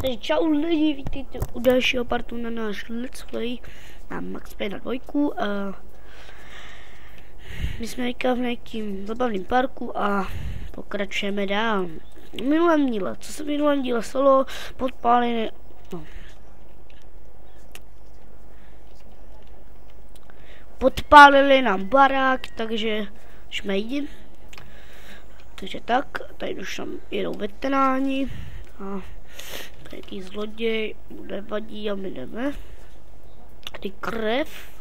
Takže čau lidi, vítejte u dalšího partu na náš Let's Play na Max Payne 2. My jsme teďka v nějakým zabavným parku a pokračujeme dál. V minulém díle, co se v minulém díle stalo, podpálili nám barák, takže jsme jdi. Takže tak, tady už tam jedou veteráni a nějaký zloděj, nevadí a my jdeme. Tady krev.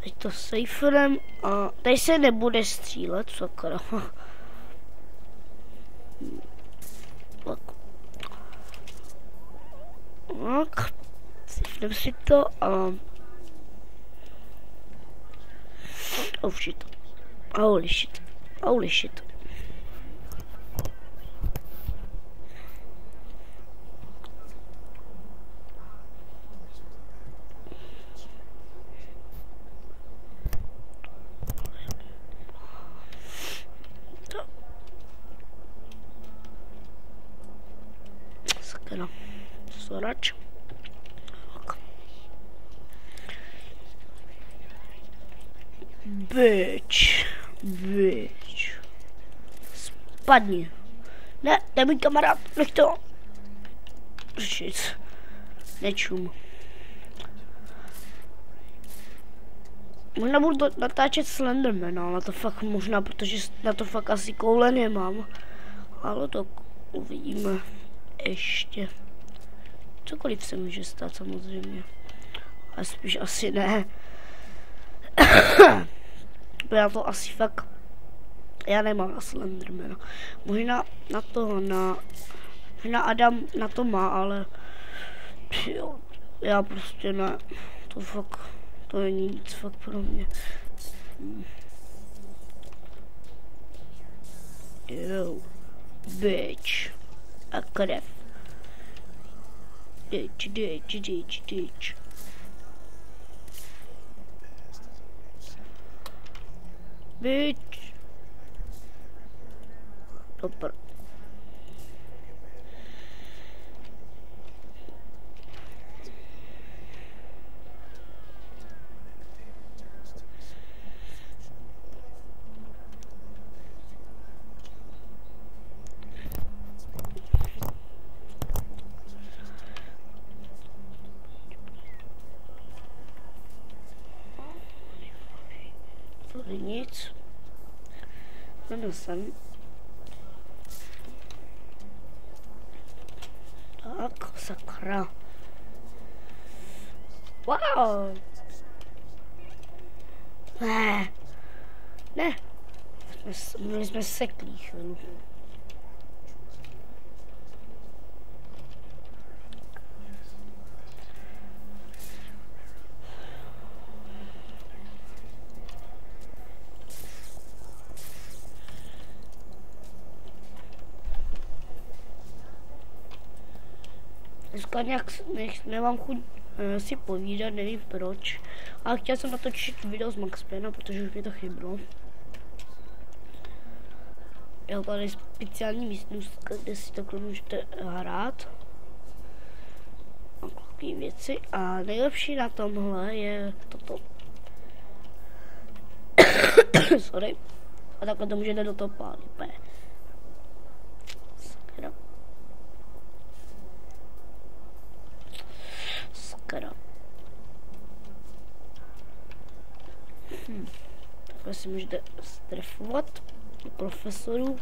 Teď to sejferem a tady se nebude střílet, sakra. Tak, sejfnem si to a... Oh shit. Holy shit. Holy shit. Sakra. Sorač. Bitch. Spadni. Ne, to je můj kamarád, nech to. Shit. Nečum. Možná budu natáčet Slendermana, ale to fakt možná, protože na to fakt asi koule nemám. Ale to uvidíme ještě. Cokoliv se může stát samozřejmě. Ale spíš asi ne. Já to asi fakt... Já nemám na Slendermana. Možná na toho, možná Adam na to má, ale... Jo, já prostě ne. To fakt... To není nic fakt pro mě. Jo. Bitch. A krev. Ditch. Bitch. Super. Tady nic. Jdu sem. Tak, sakra. Wow. Ne. Měli jsme seklý chvíli. Dneska nějak nemám chuť si povídat, nevím proč. Ale chtěl jsem natočit video z Max Payne, protože už mi to chybilo. Je tady speciální místnost, kde si takhle můžete hrát. A takové věci. A nejlepší na tomhle je toto. Sorry. A takhle to můžete do toho pálit. Takhle si můžete strefovat profesorů.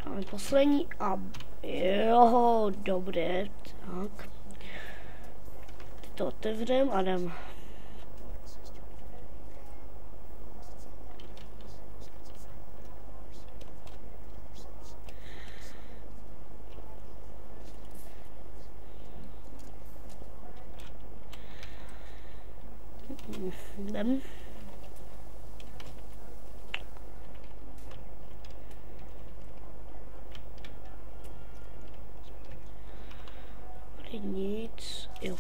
Máme poslední a jo, dobré, tak. Teď to otevřem a jdem. Jdem. Tady nic, jo,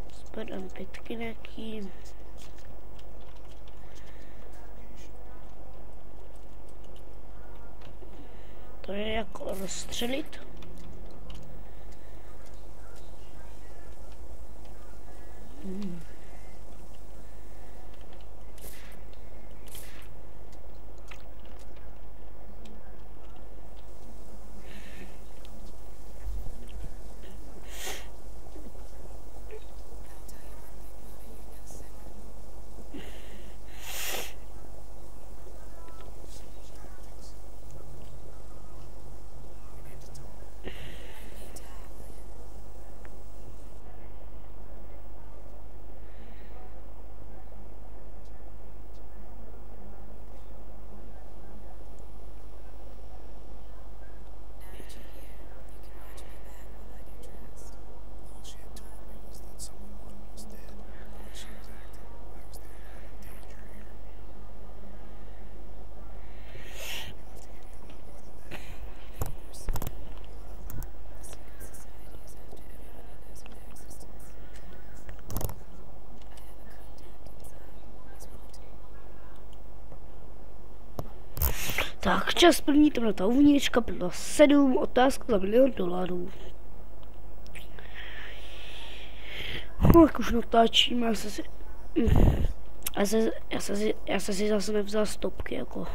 spadám pětky nějaký. To je jako rozstřelit. Tak, čas první temnota uvnitř, kapitola 7, otázka za $1 milion. Jak už natáčíme, já se si zase nevzal stopky, jako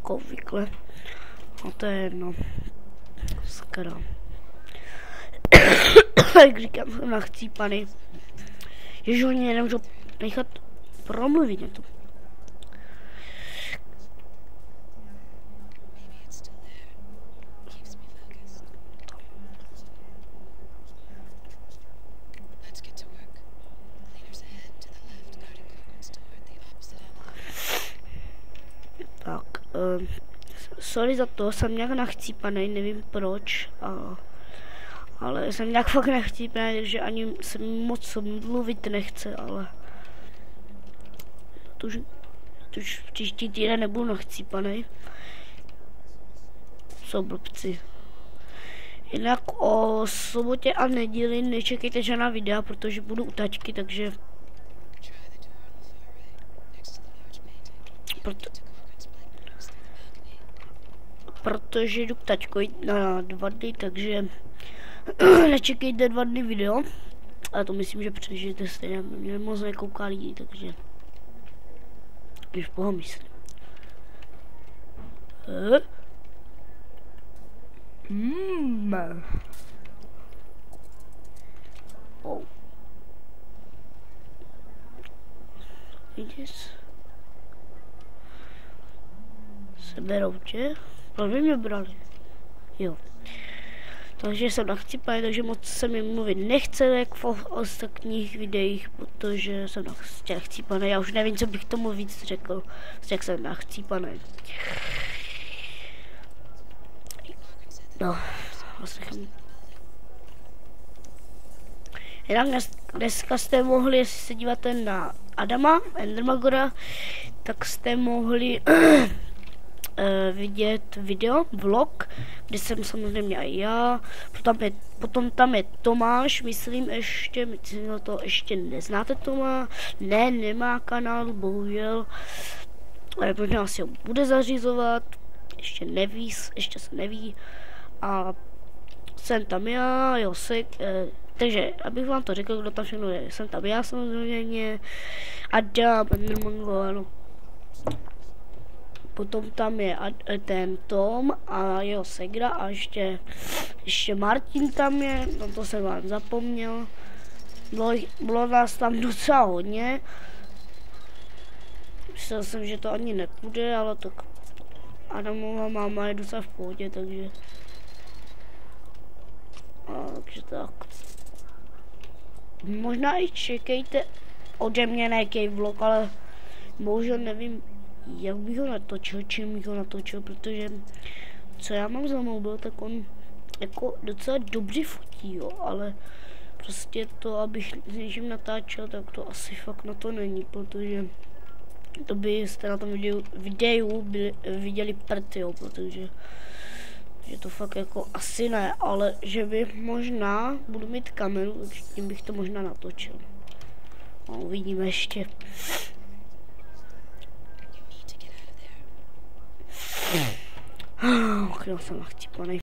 obvykle. A to je jedno. Skoro. Jak říkám, jsem nachcípaný. Ježiš, oni nemůžu nechat promluvit něco. Tak, sorry za to, jsem nějak nachcípaný, nevím proč, ale jsem nějak fakt nachcípaný, takže ani se moc mluvit nechce, ale to už příští týden nebudu nachcípaný. Jsou blbci. Jinak o sobotě a neděli nečekejte žádná videa, protože budu u tačky, takže protože jdu k tačkovi na 2 dny, takže nečekejte 2 dny video. Ale to myslím, že přežijete stejně, mě moc nekouká lidí, takže když pohomyslím. Oh. Vidíš? Seberou tě? Proč by mě brali? Jo. Takže jsem nachcípaný, takže moc se mi mluvit nechce, jak v ostatních videích, protože jsem nachcípaný. Já už nevím, co bych tomu víc řekl, jak jsem nachcípaný. No, vlastně. Jinak dneska jste mohli, jestli se díváte na Adama, Endermagora, tak jste mohli vidět video, vlog, kde jsem samozřejmě i já, potom tam je Tomáš, myslím to ještě neznáte Toma, ne, nemá kanál, bohužel, ale možná si ho bude zařizovat, ještě se neví, a jsem tam já, Josek, takže abych vám to řekl, kdo tam všechno je, jsem tam já samozřejmě, Adam, Enderman, potom tam je ten Tom a jeho segra a ještě Martin tam je, no to jsem vám zapomněl. Bylo nás tam docela hodně. Myslel jsem, že to ani nepůjde, ale tak Adamova máma je docela v pohodě, takže tak. Možná i čekejte ode mě nějaký vlog, ale bohužel nevím, jak bych ho natočil, čím bych ho natočil, protože co já mám za mobil, tak on jako docela dobře fotí, jo, ale prostě to, abych s něčím natáčel, tak to asi fakt na to není, protože to byste na tom videu viděli prd, jo, protože že to fakt jako asi ne, ale že by možná budu mít kameru, tak tím bych to možná natočil. No, uvidíme ještě. Já jsem nachcípanej.